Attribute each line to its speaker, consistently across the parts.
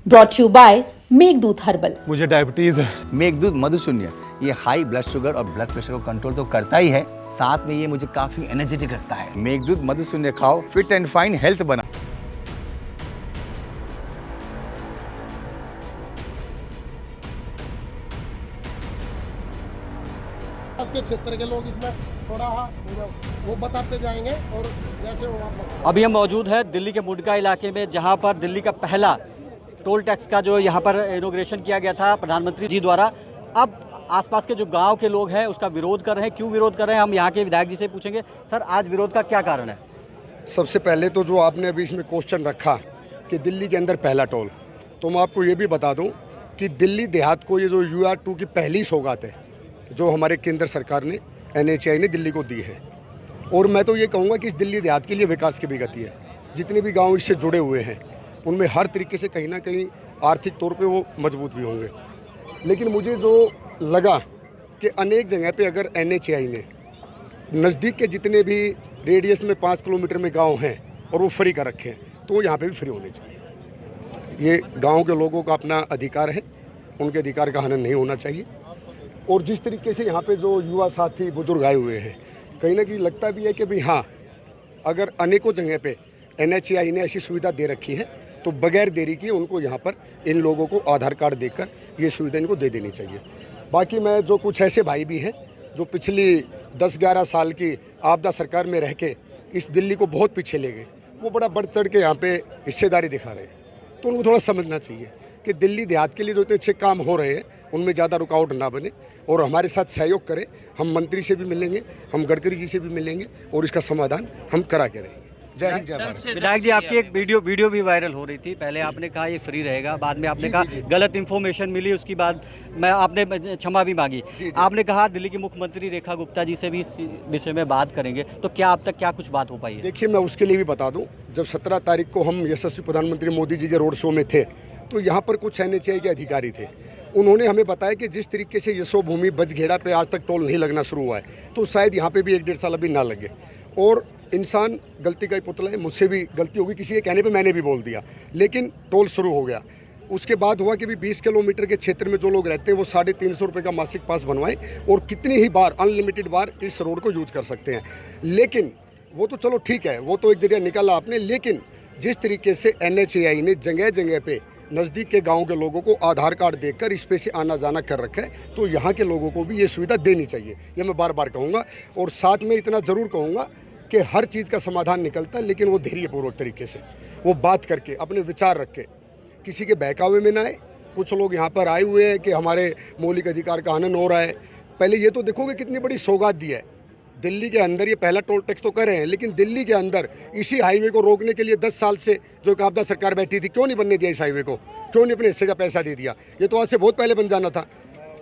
Speaker 1: Brought you by Meghdoot herbal.
Speaker 2: मुझे diabetes है।
Speaker 3: मेघदूत मधुशून्य ये हाई ब्लड शुगर और ब्लड प्रेशर को कंट्रोल तो करता ही है, साथ में ये मुझे काफी एनर्जेटिक रखता है। मेघदूत मधुशून्य खाओ, फिट एंड फाइन हेल्थ बना।
Speaker 4: के क्षेत्र के लोग इसमें थोड़ा वो बताते जाएंगे और जैसे वो
Speaker 5: अभी हम मौजूद है दिल्ली के मुंडका इलाके में, जहां पर दिल्ली का पहला टोल टैक्स का जो यहां पर इनॉग्रेशन किया गया था प्रधानमंत्री जी द्वारा। अब आसपास के जो गांव के लोग हैं उसका विरोध कर रहे हैं। क्यों विरोध कर रहे हैं, हम यहाँ के विधायक जी से पूछेंगे। सर, आज विरोध का क्या कारण है?
Speaker 4: सबसे पहले तो जो आपने अभी इसमें क्वेश्चन रखा कि दिल्ली के अंदर पहला टोल, तो मैं आपको ये भी बता दूं कि दिल्ली देहात को ये जो UR2 की पहली सौगात है जो हमारे केंद्र सरकार ने NHAI ने दिल्ली को दी है, और मैं तो ये कहूँगा कि इस दिल्ली देहात के लिए विकास की भी गति है। जितने भी गांव इससे जुड़े हुए हैं उनमें हर तरीके से कहीं ना कहीं आर्थिक तौर पे वो मजबूत भी होंगे। लेकिन मुझे जो लगा कि अनेक जगह पे अगर NHAI ने नज़दीक के जितने भी रेडियस में 5 किलोमीटर में गांव हैं और वो फ्री कर रखे हैं, तो यहाँ पे भी फ्री होने चाहिए। ये गांव के लोगों का अपना अधिकार है, उनके अधिकार का हनन नहीं होना चाहिए। और जिस तरीके से यहाँ पे जो युवा साथी बुजुर्ग आए हुए हैं, कहीं ना कहीं लगता भी है कि भाई हाँ, अगर अनेकों जगह पे NHAI ने ऐसी सुविधा दे रखी है तो बगैर देरी किए उनको यहाँ पर इन लोगों को आधार कार्ड देकर ये सुविधा इनको दे देनी चाहिए। बाकी मैं जो कुछ ऐसे भाई भी हैं जो पिछली 10-11 साल की आपदा सरकार में रह के इस दिल्ली को बहुत पीछे ले गए, वो बड़ा बढ़ चढ़ के यहाँ पे हिस्सेदारी दिखा रहे हैं, तो उनको थोड़ा समझना चाहिए कि दिल्ली देहात के लिए जो इतने अच्छे काम हो रहे हैं उनमें ज़्यादा रुकावट ना बने और हमारे साथ सहयोग करें। हम मंत्री से भी मिलेंगे, हम गडकरी जी से भी मिलेंगे और इसका समाधान हम करा के रहेंगे। जय हिंद, जय भारत।
Speaker 5: विधायक जी, आपकी एक वीडियो भी वायरल हो रही थी। पहले आपने कहा ये फ्री रहेगा, बाद में आपने कहा गलत इन्फॉर्मेशन मिली, उसके बाद आपने क्षमा भी मांगी। आपने कहा दिल्ली की मुख्यमंत्री रेखा गुप्ता जी से भी इस विषय में बात करेंगे, तो क्या अब तक क्या कुछ बात हो पाई है?
Speaker 4: देखिए, मैं उसके लिए भी बता दूं, जब 17 तारीख को हम यशस्वी प्रधानमंत्री मोदी जी के रोड शो में थे तो यहाँ पर कुछ NHAI के अधिकारी थे। उन्होंने हमें बताया कि जिस तरीके से यशोभूमि बजघेड़ा पे आज तक टोल नहीं लगना शुरू हुआ है, तो शायद यहाँ पे भी 1-1.5 साल अभी ना लगे। और इंसान गलती का ही पुतला है, मुझसे भी गलती होगी, किसी के कहने पे मैंने भी बोल दिया, लेकिन टोल शुरू हो गया। उसके बाद हुआ कि भी 20 किलोमीटर के क्षेत्र में जो लोग रहते हैं वो 350 रुपये का मासिक पास बनवाएं और कितनी ही बार, अनलिमिटेड बार इस रोड को यूज कर सकते हैं। लेकिन वो तो चलो ठीक है, वो तो एक जरिया निकाला आपने, लेकिन जिस तरीके से NHAI ने जगह जगह पे नज़दीक के गांव के लोगों को आधार कार्ड देकर इस पे से आना जाना कर रखा है, तो यहाँ के लोगों को भी ये सुविधा देनी चाहिए। ये मैं बार बार कहूँगा, और साथ में इतना ज़रूर कहूँगा कि हर चीज़ का समाधान निकलता है, लेकिन वो धैर्यपूर्वक तरीके से, वो बात करके, अपने विचार रख के, किसी के बहकावे में ना आए। कुछ लोग यहाँ पर आए हुए हैं कि हमारे मौलिक अधिकार का हनन हो रहा है। पहले ये तो देखोगे कितनी बड़ी सौगात दी है। दिल्ली के अंदर ये पहला टोल टैक्स तो कर रहे हैं, लेकिन दिल्ली के अंदर इसी हाईवे को रोकने के लिए 10 साल से जो एक आपदा सरकार बैठी थी, क्यों नहीं बनने दिया इस हाईवे को? क्यों नहीं अपने हिस्से का पैसा दे दिया? ये तो आज से बहुत पहले बन जाना था,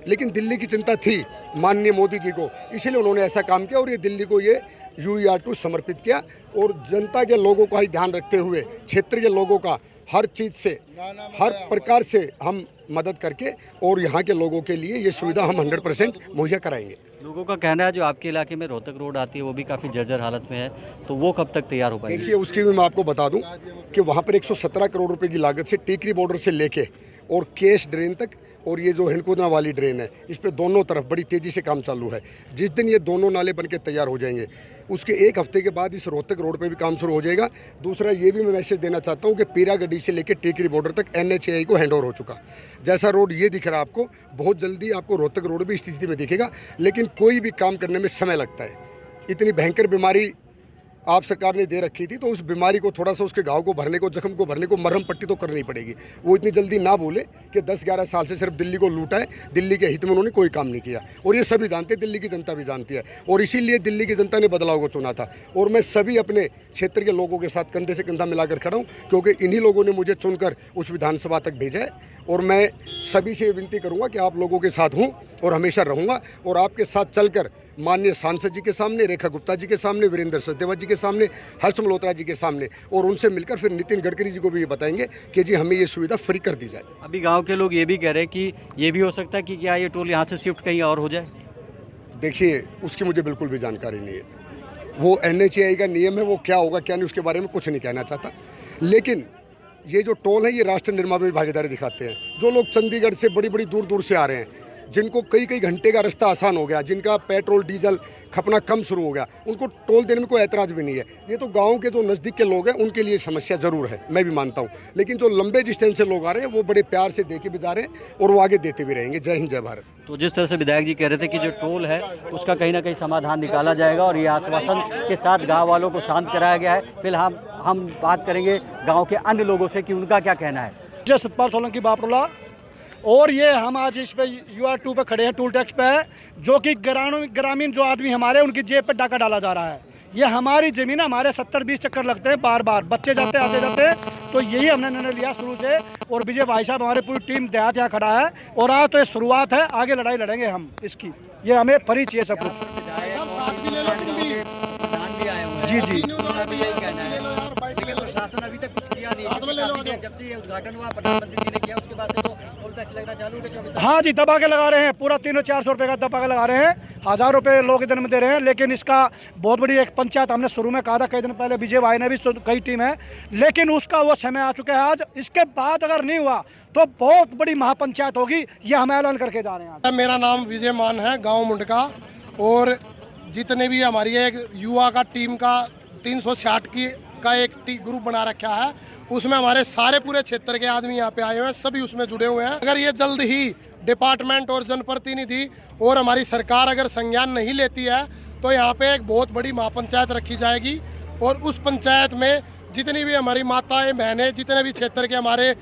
Speaker 4: लेकिन दिल्ली की चिंता थी माननीय मोदी जी को, इसीलिए उन्होंने ऐसा काम किया और ये दिल्ली को ये UR2 समर्पित किया। और जनता के लोगों का ही ध्यान रखते हुए, क्षेत्र के लोगों का हर चीज़ से, हर प्रकार से हम मदद करके और यहाँ के लोगों के लिए ये सुविधा हम 100% मुहैया कराएंगे।
Speaker 5: लोगों का कहना है जो आपके इलाके में रोहतक रोड आती है वो भी काफ़ी जर्जर हालत में है, तो वो कब तक तैयार हो पाएगी?
Speaker 4: देखिए, उसकी भी मैं आपको बता दूं कि वहाँ पर 117 करोड़ रुपए की लागत से टेकरी बॉर्डर से लेके और केश ड्रेन तक, और ये जो हिंदकोना वाली ड्रेन है, इस पे दोनों तरफ बड़ी तेज़ी से काम चालू है। जिस दिन ये दोनों नाले बन के तैयार हो जाएंगे, उसके 1 हफ्ते के बाद इस रोहतक रोड पे भी काम शुरू हो जाएगा। दूसरा ये भी मैं मैसेज देना चाहता हूँ कि पीरागढ़ी से लेकर टेकरी बॉर्डर तक NHAI को हैंड ओवर हो चुका। जैसा रोड ये दिख रहा है आपको, बहुत जल्दी आपको रोहतक रोड भी इस स्थिति में दिखेगा। लेकिन कोई भी काम करने में समय लगता है। इतनी भयंकर बीमारी आप सरकार ने दे रखी थी, तो उस बीमारी को थोड़ा सा, उसके घाव को भरने को, जख्म को भरने को मरहम पट्टी तो करनी पड़ेगी। वो इतनी जल्दी ना बोले कि 10-11 साल से सिर्फ दिल्ली को लूटा है, दिल्ली के हित में उन्होंने कोई काम नहीं किया। और ये सभी जानते हैं, दिल्ली की जनता भी जानती है, और इसीलिए दिल्ली की जनता ने बदलाव को चुना था। और मैं सभी अपने क्षेत्र के लोगों के साथ कंधे से कंधा मिलाकर खड़ा हूँ, क्योंकि इन्हीं लोगों ने मुझे चुनकर उस विधानसभा तक भेजा है। और मैं सभी से विनती करूँगा कि आप लोगों के साथ हूँ और हमेशा रहूँगा, और आपके साथ चलकर माननीय सांसद जी के सामने, रेखा गुप्ता जी के सामने, वीरेंद्र सचदेवा जी के सामने, हर्ष मल्होत्रा जी के सामने, और उनसे मिलकर फिर नितिन गडकरी जी को भी ये बताएंगे कि जी हमें ये सुविधा फ्री कर दी जाए।
Speaker 5: अभी गांव के लोग ये भी कह रहे हैं कि ये भी हो सकता है कि क्या ये टोल यहाँ से शिफ्ट कहीं और हो जाए?
Speaker 4: देखिए, उसकी मुझे बिल्कुल भी जानकारी नहीं है। वो NHAI का नियम है, वो क्या होगा क्या नहीं उसके बारे में कुछ नहीं कहना चाहता। लेकिन ये जो टोल है ये राष्ट्र निर्माण में भागीदारी दिखाते हैं। जो लोग चंडीगढ़ से बड़ी बड़ी दूर से आ रहे हैं, जिनको कई कई घंटे का रास्ता आसान हो गया, जिनका पेट्रोल डीजल खपना कम शुरू हो गया, उनको टोल देने में कोई ऐतराज़ भी नहीं है। ये तो गांव के जो नज़दीक के लोग हैं उनके लिए समस्या ज़रूर है, मैं भी मानता हूँ। लेकिन जो लंबे डिस्टेंस से लोग आ रहे हैं वो बड़े प्यार से दे के भी जा रहे हैं और वो आगे देते भी रहेंगे। जय हिंद, जय भारत।
Speaker 5: तो जिस तरह से विधायक जी कह रहे थे कि जो टोल है उसका कहीं ना कहीं समाधान निकाला जाएगा और ये आश्वासन के साथ गाँव वालों को शांत कराया गया है। फिलहाल हम बात करेंगे गाँव के अन्य लोगों से कि उनका क्या कहना है।
Speaker 2: जय सतपाल सोलंकी बापरोला। और ये हम आज इस पे UR2 पे खड़े हैं, टोल टैक्स पे है, जो कि ग्रामीण जो आदमी हमारे उनकी जेब पे डाका डाला जा रहा है। ये हमारी ज़मीन, हमारे 70-20 चक्कर लगते हैं बार बार, बच्चे जाते आते जाते हैं। तो यही हमने निर्णय लिया शुरू से, और विजय भाई साहब हमारी पूरी टीम देहात यहाँ खड़ा है। और आज तो ये शुरुआत है, आगे लड़ाई लड़ेंगे हम इसकी। ये हमें फ्री चाहिए सब कुछ। जी जी, प्रशासन अभी तक कुछ किया नहीं। जब से ये उद्घाटन हुआ प्रधानमंत्री जी ने किया, उसके बाद से तो टोल टैक्स लगना चालू हो गया। हाँ जी, दबा के लगा रहे हैं, पूरा 300-400 रुपये का दबा के लगा रहे हैं। 1000 रुपये लोग दिन में दे रहे हैं। लेकिन इसका बहुत बड़ी एक पंचायत हमने शुरू में कहा था कई दिन पहले, विजय भाई ने भी, कई टीम है, लेकिन उसका वो समय आ चुका है आज। इसके बाद अगर नहीं हुआ तो बहुत बड़ी महापंचायत होगी, ये हम ऐलान करके जा रहे हैं।
Speaker 6: मेरा नाम विजय मान है, गाँव मुंडका। और जितने भी हमारी एक युवा का टीम का 360 का एक ग्रुप बना रखा है, उसमें हमारे सारे पूरे क्षेत्र के आदमी यहाँ पे आए हुए हैं, सभी उसमें जुड़े हुए हैं। अगर ये जल्द ही डिपार्टमेंट और जनप्रतिनिधि और हमारी सरकार अगर संज्ञान नहीं लेती है तो यहाँ पे एक बहुत बड़ी महापंचायत रखी जाएगी। और उस पंचायत में जितनी भी हमारी माताएं बहनें, जितने भी क्षेत्र के हमारे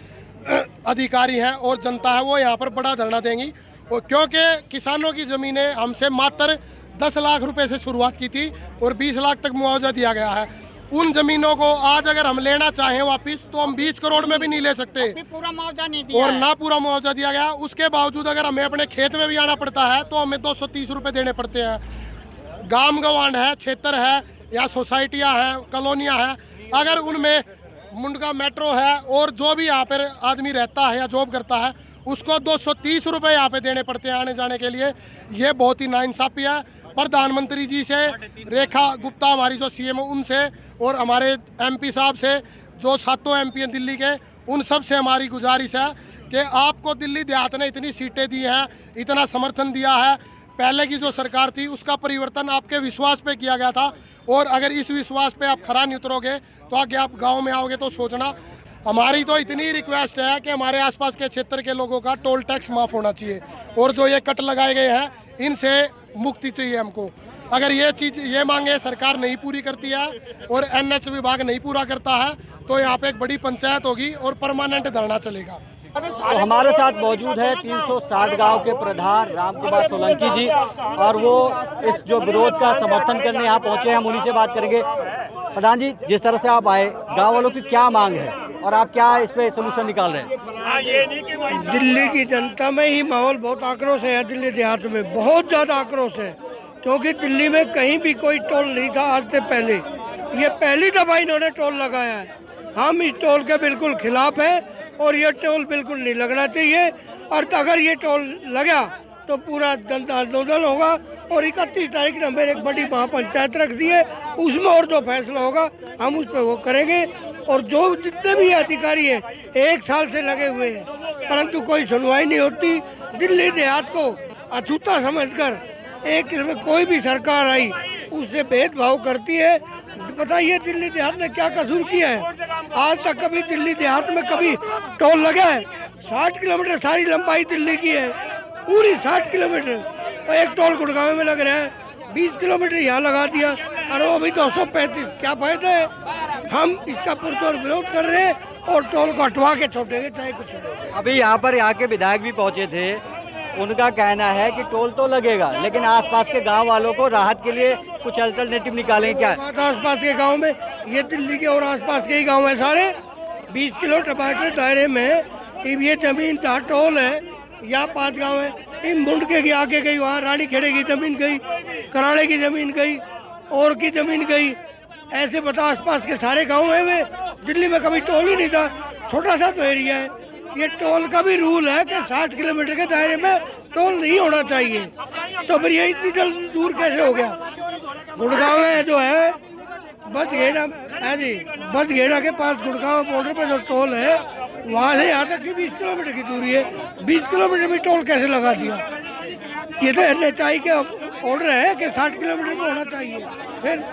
Speaker 6: अधिकारी हैं और जनता है, वो यहाँ पर बड़ा धरना देंगी। और क्योंकि किसानों की ज़मीनें हमसे मात्र 10 लाख रुपए से शुरुआत की थी और 20 लाख तक मुआवजा दिया गया है। उन जमीनों को आज अगर हम लेना चाहें वापस तो हम 20 करोड़ में भी नहीं ले सकते,
Speaker 7: पूरा मुआवजा नहीं दिया
Speaker 6: और ना पूरा मुआवजा दिया गया। उसके बावजूद अगर हमें अपने खेत में भी आना पड़ता है तो हमें 230 रुपये देने पड़ते हैं। गांव गवांड है, क्षेत्र है या सोसाइटियां हैं, कॉलोनियां हैं, अगर उनमें मुंडका मेट्रो है और जो भी यहाँ पर आदमी रहता है या जॉब करता है उसको 230 रुपये यहाँ पे देने पड़ते हैं आने जाने के लिए। ये बहुत ही नाइंसाफ़ी है। प्रधानमंत्री जी से, रेखा गुप्ता हमारी जो CM उनसे, और हमारे MP साहब से, जो 7 MP हैं दिल्ली के, उन सब से हमारी गुजारिश है कि आपको दिल्ली देहात ने इतनी सीटें दी हैं, इतना समर्थन दिया है। पहले की जो सरकार थी उसका परिवर्तन आपके विश्वास पे किया गया था, और अगर इस विश्वास पे आप खरा नहीं उतरोगे तो आगे आप गाँव में आओगे तो सोचना। हमारी तो इतनी रिक्वेस्ट है कि हमारे आसपास के क्षेत्र के लोगों का टोल टैक्स माफ़ होना चाहिए, और जो ये कट लगाए गए हैं इनसे मुक्ति चाहिए हमको। अगर ये चीज़, ये मांगे सरकार नहीं पूरी करती है और NH विभाग नहीं पूरा करता है तो यहाँ पे एक बड़ी पंचायत होगी और परमानेंट धरना चलेगा।
Speaker 5: तो हमारे साथ मौजूद है 360 गांव के प्रधान रामकुमार सोलंकी जी, और वो इस जो विरोध का समर्थन करने यहाँ पहुँचे हैं, हम उन्हीं से बात करेंगे। प्रधान जी, जिस तरह से आप आए, गांव वालों की क्या मांग है और आप क्या इस पे सोल्यूशन निकाल रहे हैं?
Speaker 2: दिल्ली की जनता में ही माहौल बहुत आक्रोश है। दिल्ली देहात में बहुत ज़्यादा आक्रोश है, क्योंकि दिल्ली में कहीं भी कोई टोल नहीं था आज से पहले। ये पहली दफ़ा इन्होंने टोल लगाया है। हम इस टोल के बिल्कुल खिलाफ हैं और ये टोल बिल्कुल नहीं लगना चाहिए। और अगर ये टोल लगा तो पूरा जनता आंदोलन होगा, और 31 तारीख ने हमें एक बड़ी महापंचायत रख दी है, उसमें और जो फैसला होगा हम उस पर वो करेंगे। और जो जितने भी अधिकारी हैं 1 साल से लगे हुए हैं, परंतु कोई सुनवाई नहीं होती। दिल्ली देहात को अछूता समझकर एक कोई भी सरकार आई उससे भेदभाव करती है। बताइए दिल्ली देहात ने क्या कसूर किया है? आज तक कभी दिल्ली देहात में कभी टोल लगा है? 60 किलोमीटर सारी लंबाई दिल्ली की है, पूरी 60 किलोमीटर, और एक टोल गुड़गांव में लग रहा है, 20 किलोमीटर यहाँ लगा दिया, और वो भी 235। क्या फायदा है? हम इसका पुरजोर विरोध कर रहे हैं और टोल को हटवा के छोड़ेंगे, चाहे कुछ हो।
Speaker 5: अभी यहाँ पर यहाँ के विधायक भी पहुँचे थे, उनका कहना है कि टोल तो लगेगा लेकिन आसपास के गांव वालों को राहत के लिए कुछ अल्टरनेटिव निकालेंगे। क्या
Speaker 2: आसपास के गांव में, ये दिल्ली के और आसपास के ही गांव है सारे, 20 किलो टमाटर दायरे में ये ज़मीन जहाँ टोल है, यहाँ 5 गांव है। इन मुंडके की आगे गई, वहाँ रानी खेड़े की ज़मीन गई, कराड़े की ज़मीन गई, और की ज़मीन गई, ऐसे बता आसपास के सारे गाँव हैं वे। दिल्ली में कभी टोल ही नहीं था, छोटा सा तो एरिया है। ये टोल का भी रूल है कि 60 किलोमीटर के दायरे में टोल नहीं होना चाहिए, तो फिर ये इतनी जल्द दूर कैसे हो गया? गुड़गांव में जो है बसगेड़ा है जी, बसगेड़ा के पास गुड़गांव बॉर्डर पे जो टोल है वहाँ से यहाँ तक की 20 किलोमीटर की दूरी है। 20 किलोमीटर में टोल कैसे लगा दिया? ये तो NHAI के ऑर्डर है कि 60 किलोमीटर में होना चाहिए। फिर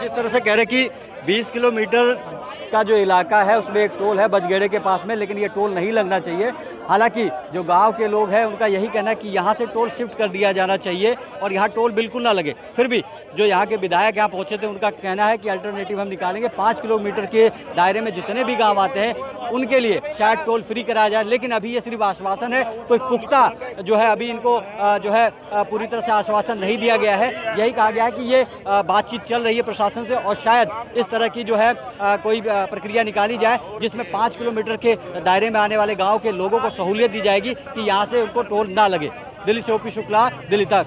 Speaker 5: जिस तरह से कह रहे कि 20 किलोमीटर का जो इलाका है उसमें एक टोल है बजगेड़े के पास में, लेकिन ये टोल नहीं लगना चाहिए। हालांकि जो गांव के लोग हैं उनका यही कहना है कि यहाँ से टोल शिफ्ट कर दिया जाना चाहिए और यहाँ टोल बिल्कुल ना लगे। फिर भी जो यहाँ के विधायक यहाँ पहुँचे थे उनका कहना है कि अल्टरनेटिव हम निकालेंगे। 5 किलोमीटर के दायरे में जितने भी गाँव आते हैं उनके लिए शायद टोल फ्री कराया जाए, लेकिन अभी ये सिर्फ आश्वासन है। कोई पुख्ता जो है अभी इनको जो है पूरी तरह से आश्वासन नहीं दिया गया है। यही कहा गया है कि ये बातचीत चल रही है प्रशासन से और शायद इस तरह की जो है कोई प्रक्रिया निकाली जाए जिसमें 5 किलोमीटर के दायरे में आने वाले गाँव के लोगों को सहूलियत दी जाएगी कि यहाँ से उनको टोल ना लगे। दिल्ली से ओपी शुक्ला, दिल्ली तक।